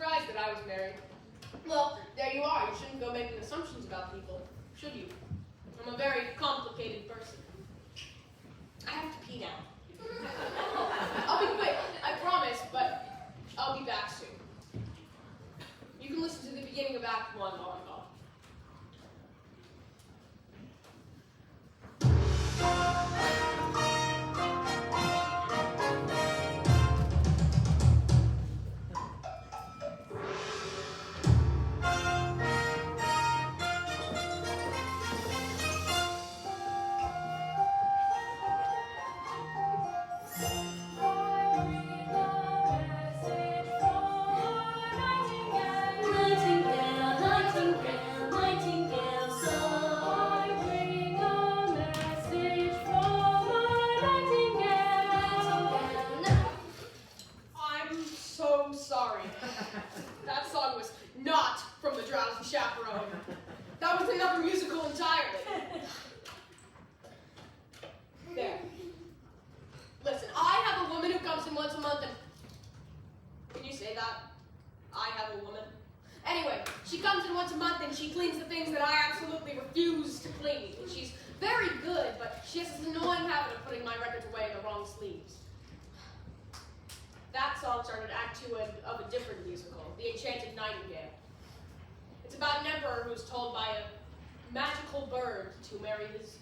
surprised that I was married. Well, there you are. You shouldn't go making assumptions about people, should you? I'm a very complicated person. I have to pee now. I'll be quick, I promise, but I'll be back soon. You can listen to the beginning of Act 1 while I'm gone. I'm so sorry. That song was not from the Drowsy Chaperone. That was another musical entirely. There. Listen, I have a woman who comes in once a month and... Can you say that? I have a woman. Anyway, she comes in once a month and she cleans the things that I absolutely refuse to clean. And she's very good, but she has this annoying habit of putting my records away in the wrong sleeves. That song started Act 2 of a different musical, The Enchanted Nightingale. It's about an emperor who's told by a magical bird to marry his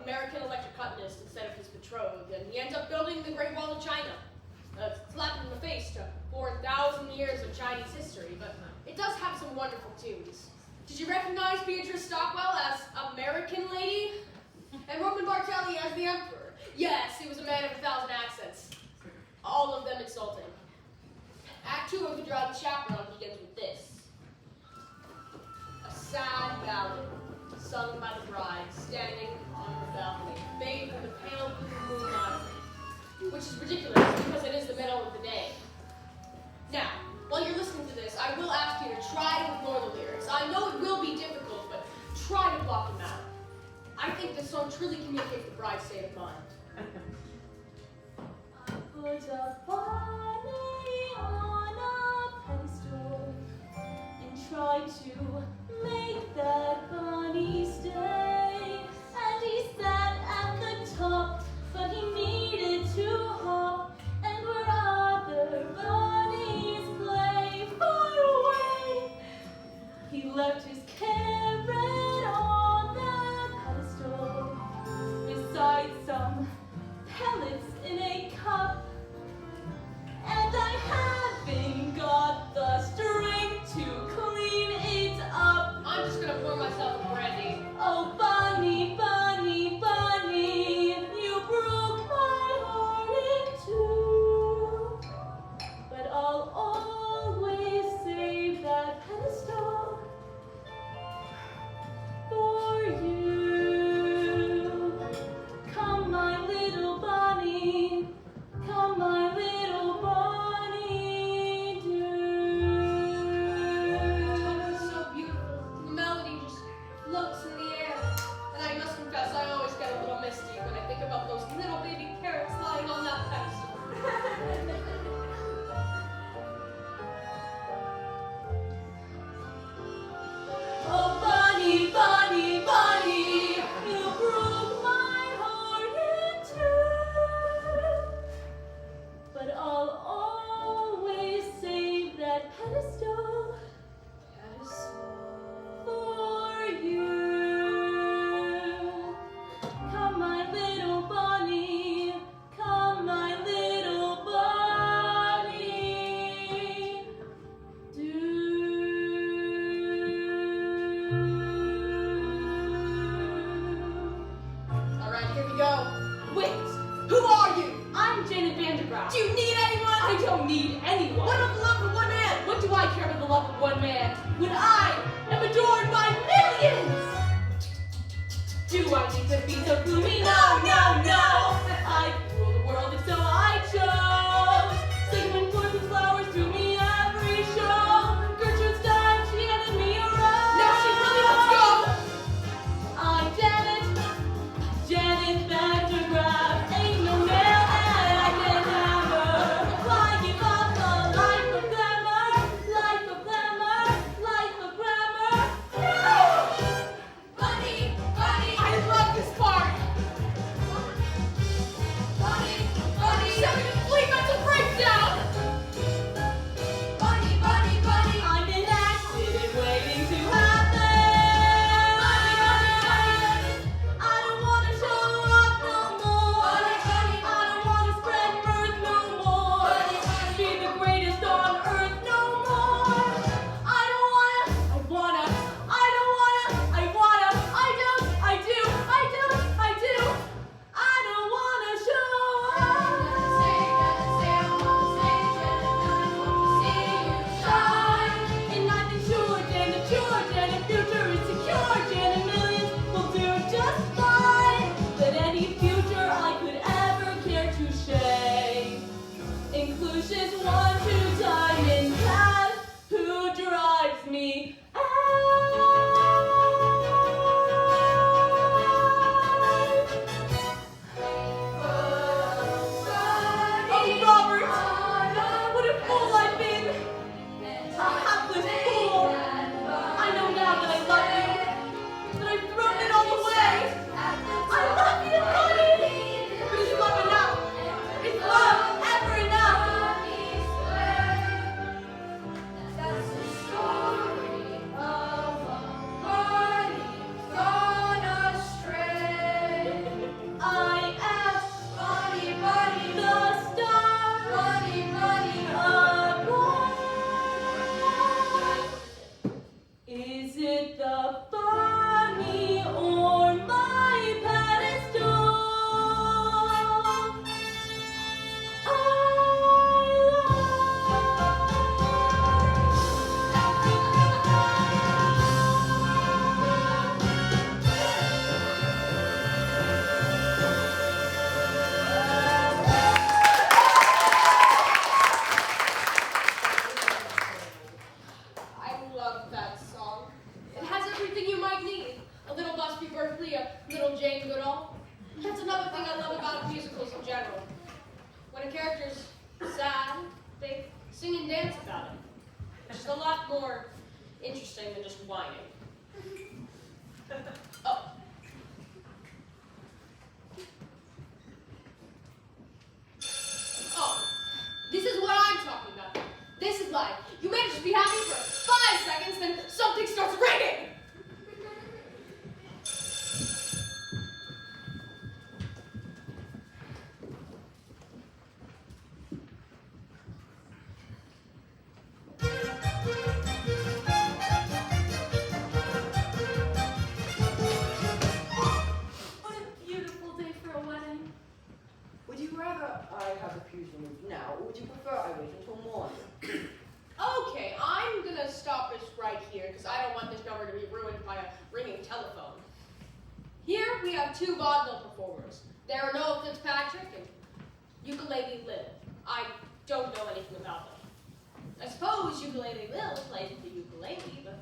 American electric cutlass instead of his betrothed, and he ends up building the Great Wall of China. Slapped in the face to 4,000 years of Chinese history, but it does have some wonderful tunes. Did you recognize Beatrice Stockwell as American Lady? And Roman Bartelli as the Emperor? Yes, he was a man of 1,000 accents. All of them insulting. Act 2 of the Drowsy Chaperone begins with this. A sad ballad, sung by the bride, standing on her balcony, bathed in the pale blue moonlight, which is ridiculous because it is the middle of the day. Now, while you're listening to this, I will ask you to try to ignore the lyrics. I know it will be difficult, but try to block them out. I think this song truly communicates the bride's state of mind. Put a bunny on a pedestal and try to make that bunny stay. And he sat at the top, but he needed to hop, and where other bunnies play far away, he left his carrot on the pedestal beside some pellets in a cup. And I haven't got the strength to clean it up. I'm just gonna pour myself a brandy. Oh, bunny, bunny, bunny, you broke my heart in two. But I'll always save that pedestal for you. Come, my little bunny, come, my little bunny, do. It's so beautiful. The melody just floats in the air. And I must confess, I always get a little misty when I think about those little baby carrots lying on that pedestal. Oh, bunny, bunny, bunny, you broke my heart in two. But I'll always save that pedestal for you. Come, my little bunny, come, my little bunny, do. which is a lot more interesting than just whining. Oh. Oh, this is what I'm talking about. This is life. You manage to be happy for 5 seconds, then something starts ringing. What a beautiful day for a wedding. Would you rather I have the fuse removed now, or would you prefer I wait until morning? Okay, I'm gonna stop this right here because I don't want this number to be ruined by a ringing telephone. Here we have 2 vaudeville performers. There are Noah Fitzpatrick and Ukulele Lil. I don't know anything about them. I suppose Ukulele Lil plays the ukulele, but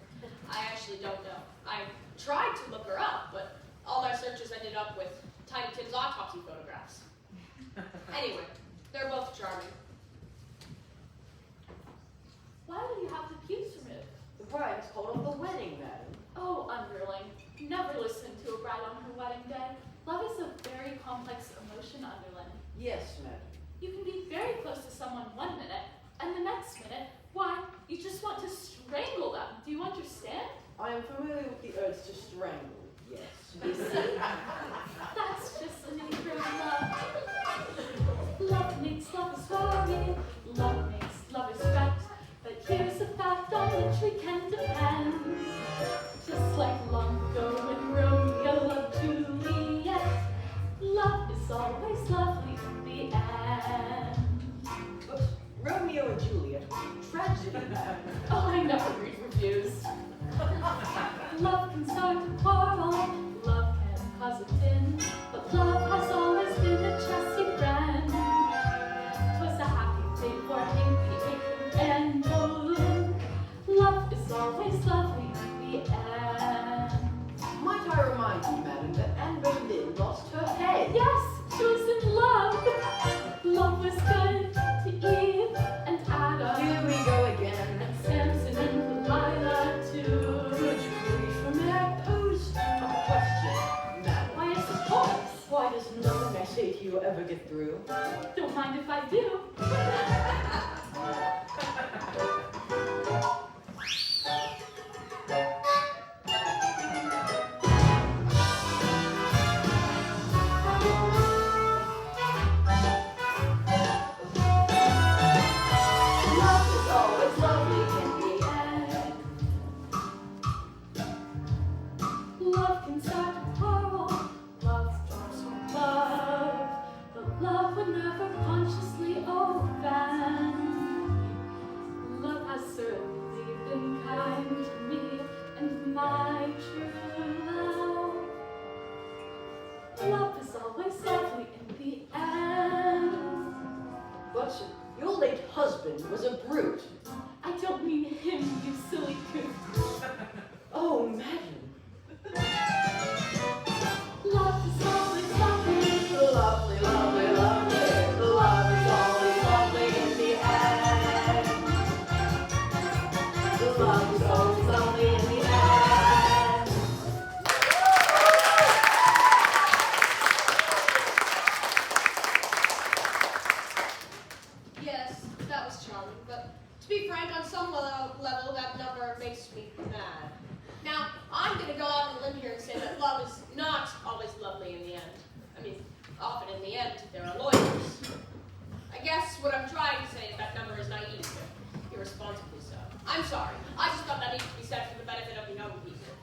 I actually don't know. I tried to look her up, but all my searches ended up with Tiny Tim's autopsy photographs. Anyway, they're both charming. Why do you have the pews removed? The bride's called off the wedding, madam. Oh, underling, never listen to a bride on her wedding day. Love is a very complex emotion, underling. Yes, madam. You can be very close to someone 1 minute, and the next minute, why, you just want to strangle them. Do you understand? I am familiar with the urge to strangle, yes. You see, that's just the nature of love. Love makes lovers worry, love makes lovers fret, but here's a fact on which we can depend. Just like long ago when Romeo loved Juliet, love is always lovely in the end. But Romeo and Juliet, tragedy, madam. Oh, I never read reviews. Love can start a quarrel, love can cause a din, but love has always been a trusty friend. 'Twas a happy day for Hinky and Nolan. Love is always lovely in the end. Might I remind you, madam, that Anne Boleyn lost her head? Yes, she was in love. Love was good to Eve and Adam. Here we go again. And Samson and Delilah too. Could you please may I pose a question, madam? Why, yes, of course. Why does no message you ever get through? Don't mind if I do. Love is always lovely in the end. Love can start a quarrel, love starts with love, but love would never consciously offend. Love has certainly been kind to me and my true love. Love is always lovely in the end. But your late husband was a brute. I don't mean him, you silly coot. Oh, madam. Love is always lovely. Lovely, lovely, lovely. Love is always lovely in the end. Love is always lovely in the end. Yes, that was charming, but to be frank, on some level, that number makes me mad. Now, I'm going to go out on a limb here and say that love is not always lovely in the end. I mean, often in the end, there are lawyers. I guess what I'm trying to say is that number is naive, but irresponsibly so. I'm sorry. I just thought that needed to be said for the benefit of the young people.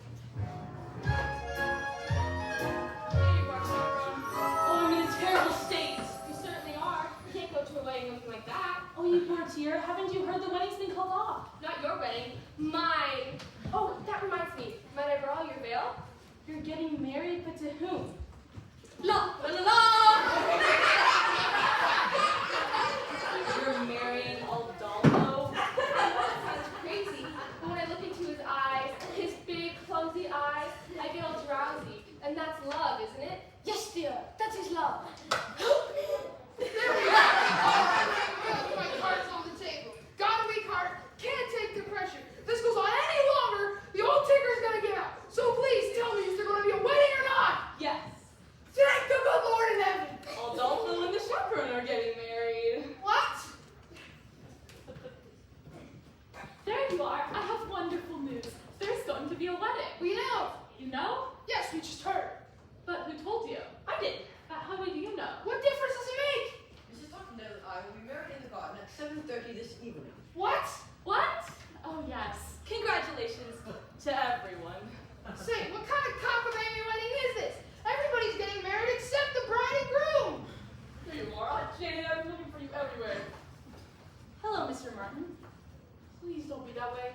Here you are, Chaperone. Oh, I'm in a terrible state. You certainly are. You can't go to a wedding looking like that. Oh, you poor dear. Haven't you heard the wedding's been called off? Not your wedding, mine. Oh, that reminds me. Might I borrow your veil? You're getting married, but to whom? La la la la! You're marrying Aldaldo? That sounds crazy. But when I look into his eyes, his big, clumsy eyes, I get all drowsy. And that's love, isn't it? Yes, dear, that is love. There we are. All right, my cards on the table. Got a weak heart. Can't take the pressure. there you are. I have wonderful news. There's going to be a wedding. We know. You know? Yes, we just heard. But who told you? I did. But how would you know? What difference does it make? Mrs. Buckner and I will be married in the garden at 7:30 this evening. What? What? Oh, yes. Congratulations to everyone. Say, what kind of cockamamie wedding is this? Everybody's getting married except the bride and groom. Here you are. Aunt Jane, I've been looking for you everywhere. Hello, Mr. Martin. Please don't be that way.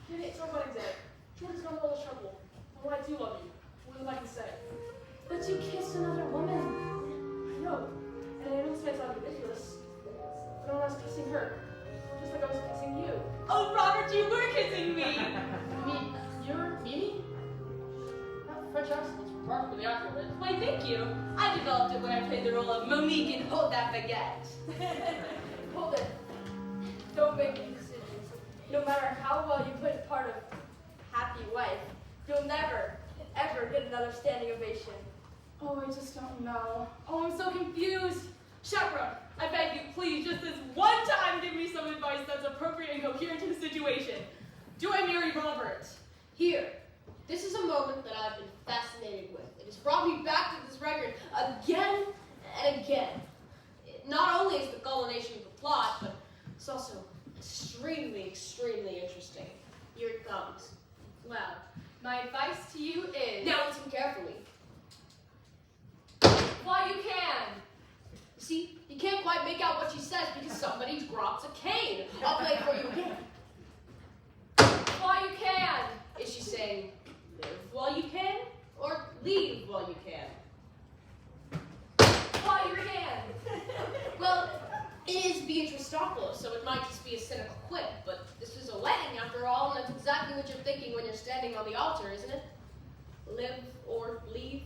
Jenny, it's our wedding day. Jordan's got a little trouble. Oh, I do love you. What am I to say? But you kissed another woman. I know. And I know this may sound ridiculous, but I was kissing her. Just like I was kissing you. Oh, Robert, you were kissing me. Me? You're Mimi? That French accent was remarkably accurate. Why, thank you. I developed it when I played the role of Monique in Hold That Baguette. Hold it. Don't make any decisions. No matter how well you play the part of happy wife, you'll never, ever get another standing ovation. Oh, I just don't know. Oh, I'm so confused. Chaperone, I beg you, please, just this one time, give me some advice that's appropriate and coherent to the situation. Do I marry Robert? Here, this is a moment that I've been fascinated with. It has brought me back to this record again and again. Not only is the culmination of the plot, but it's also extremely, extremely interesting. Here it comes. Well, my advice to you is, Now listen carefully. while you can. See, you can't quite make out what she says because somebody drops a cane. I'll play it for you again. While you can. Is she saying, live while you can, or leave while you can? While you can. Well, it is Beatrice-Stopoulos, so it might just be a cynical quip, but this is a wedding after all, and that's exactly what you're thinking when you're standing on the altar, isn't it? Live or leave,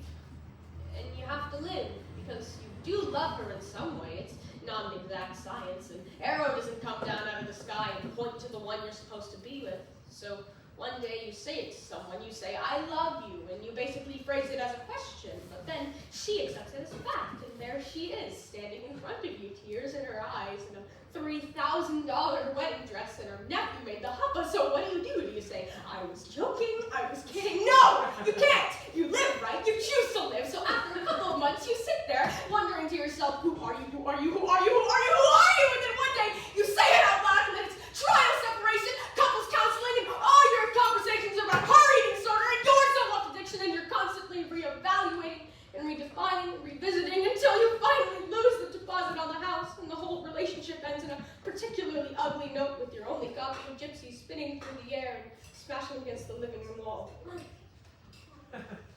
and you have to live, because you do love her in some way. It's not an exact science, and arrow doesn't come down out of the sky and point to the one you're supposed to be with. So one day you say it to someone, you say, I love you, and you basically phrase it as a question, but then she accepts it as a fact, and there she is, standing in front of you, tears in her eyes, in a $3,000 wedding dress, and her nephew made the huppa, so what do? Do you say, I was joking, I was kidding? No, you can't! You live, right? You choose to live, so after a couple of months, you sit there, wondering to yourself, who are you, who are you, who are you, who are you, who are you? And then one day, you say it out loud, and then it's trial separation, couples counseling, and all your conversations about her eating disorder and your self-addiction, and you're constantly reevaluating and redefining and revisiting until you finally lose the deposit on the house, and the whole relationship ends in a particularly ugly note with your only copy of Gypsy spinning through the air and smashing against the living room wall.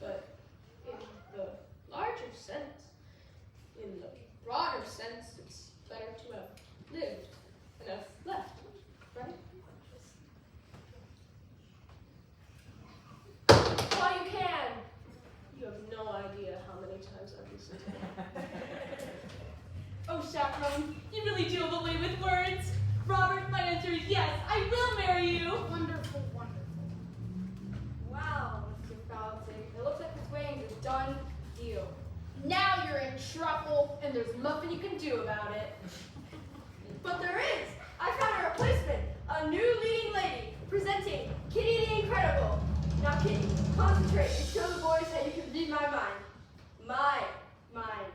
But in the larger sense, in the broader sense, it's better to have lived than have left, right? While you can. You have no idea how many times I've listened to that. Oh, Chaperone, you really do have a way with words. Robert, my answer is yes, I will marry you. Wonderful, wonderful. Wow, Mr. Fountain. It looks like this wedding's a done deal. Now you're in trouble, and there's nothing you can do about it. But there is! I found a replacement! A new leading lady, presenting Kitty the Incredible. Now Kitty, concentrate and show the boys how you can read my mind. My mind.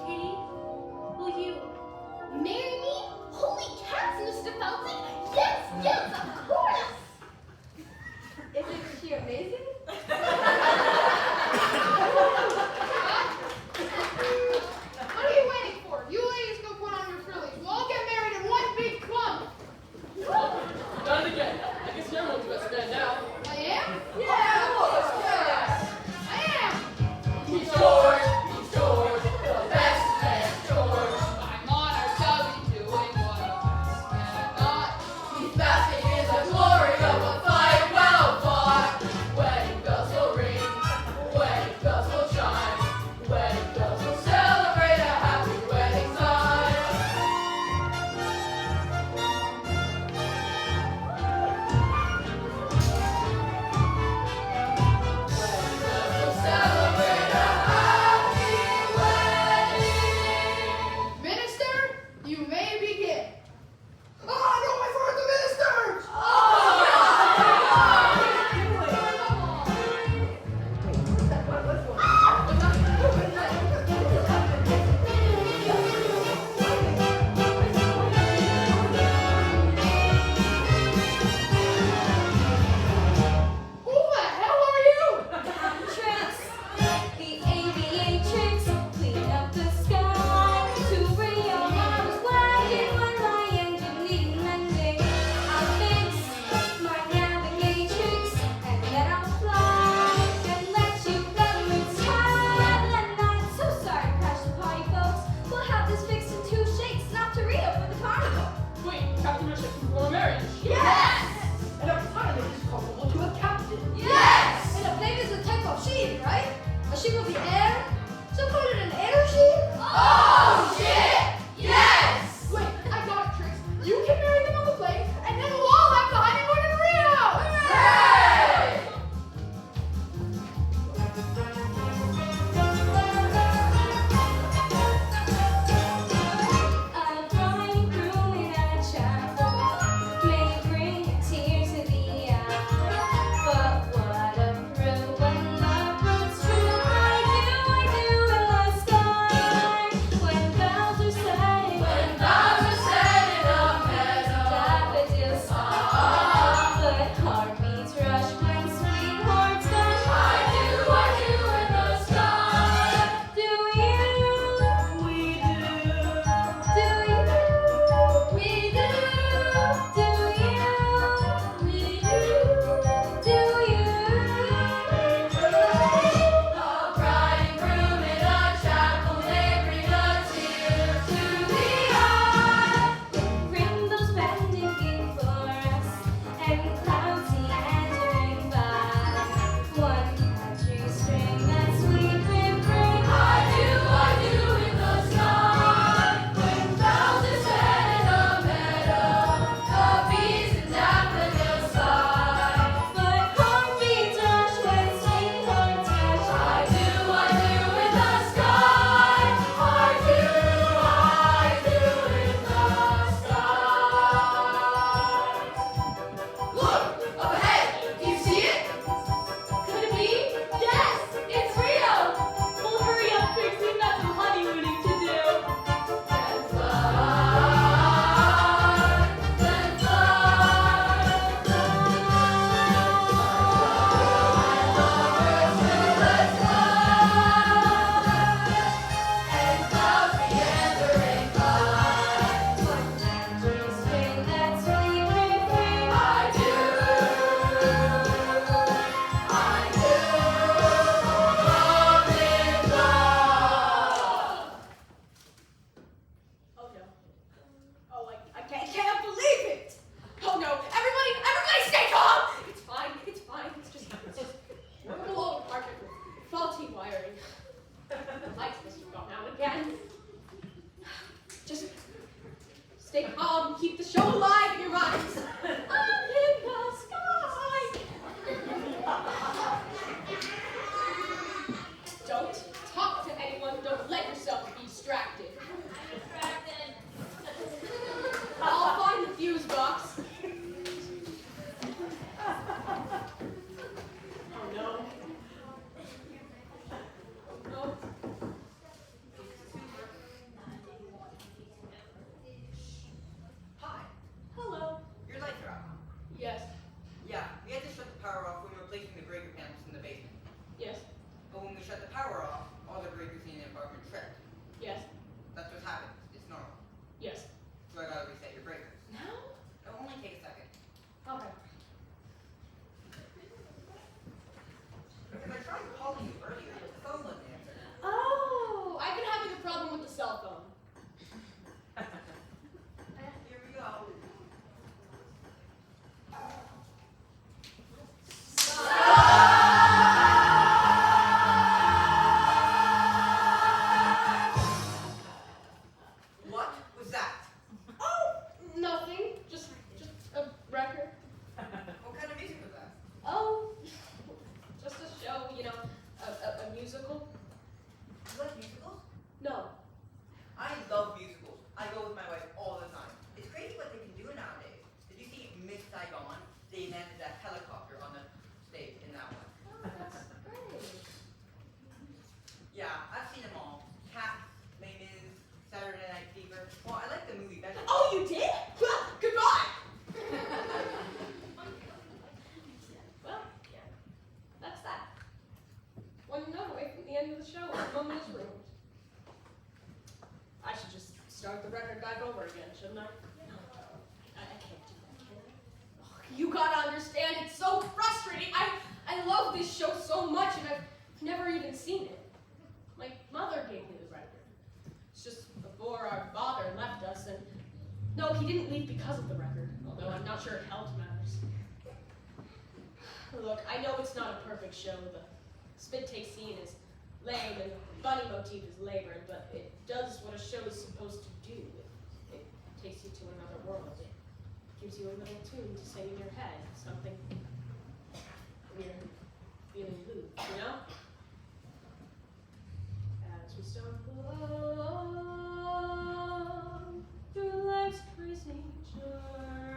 Kitty, will you marry me? Holy cats, Mr. Felton! Yes, yes, of course! Isn't she amazing? What are you waiting for? You ladies go put on your frillies. We'll all get married in one big clump. Done it again. I guess everyone's best man now. Keep the show alive in your minds. Up in the sky. Don't talk to anyone. Don't let yourself be distracted. Distracted. I'll find the fuse box. Oh no. Oh no. Hi, Hello. your lights are out. Yes. Yeah, we had to shut the power off when we were replacing the breaker panels in the basement. Yes. But when we shut the power off, all the breakers in the apartment tripped. Yes. That's what happens. It's normal. Yes. So I gotta reset your breakers. Now? It'll only take a second. Okay. Because I tried calling you earlier, but the phone wouldn't answer. Oh, I've been having a problem with the cell phone. Here we go. What was that? Oh, nothing. Just a record. What kind of music was that? Oh, just a show, you know, a musical. You like musicals? No. I love musicals. I go with my wife all the time. It's crazy what they can do nowadays. Did you see Miss Saigon? They landed a helicopter on the stage in that one. Oh, that's great. Yeah, I've seen them all. Cats, Les Mis, Saturday Night Fever. Well, I like the movie better. Oh, you did? Well, goodbye. Well, yeah, that's that. 1 note away from the end of the show, and the moment is ruined. I should just start the record back over again, shouldn't I? I can't do that, can I? Oh, you gotta understand, it's so frustrating. I love this show so much, and I've never even seen it. My mother gave me the record. It's just before our father left us, and no, he didn't leave because of the record, although I'm not sure it helped matters. Look, I know it's not a perfect show. The spit take scene is lame and the bunny motif is labored, but it does what a show is supposed to do. It takes you to another world. It gives you a little tune to sing in your head, something weird, feeling blue, you know? As we stumble along through life's crazy journey.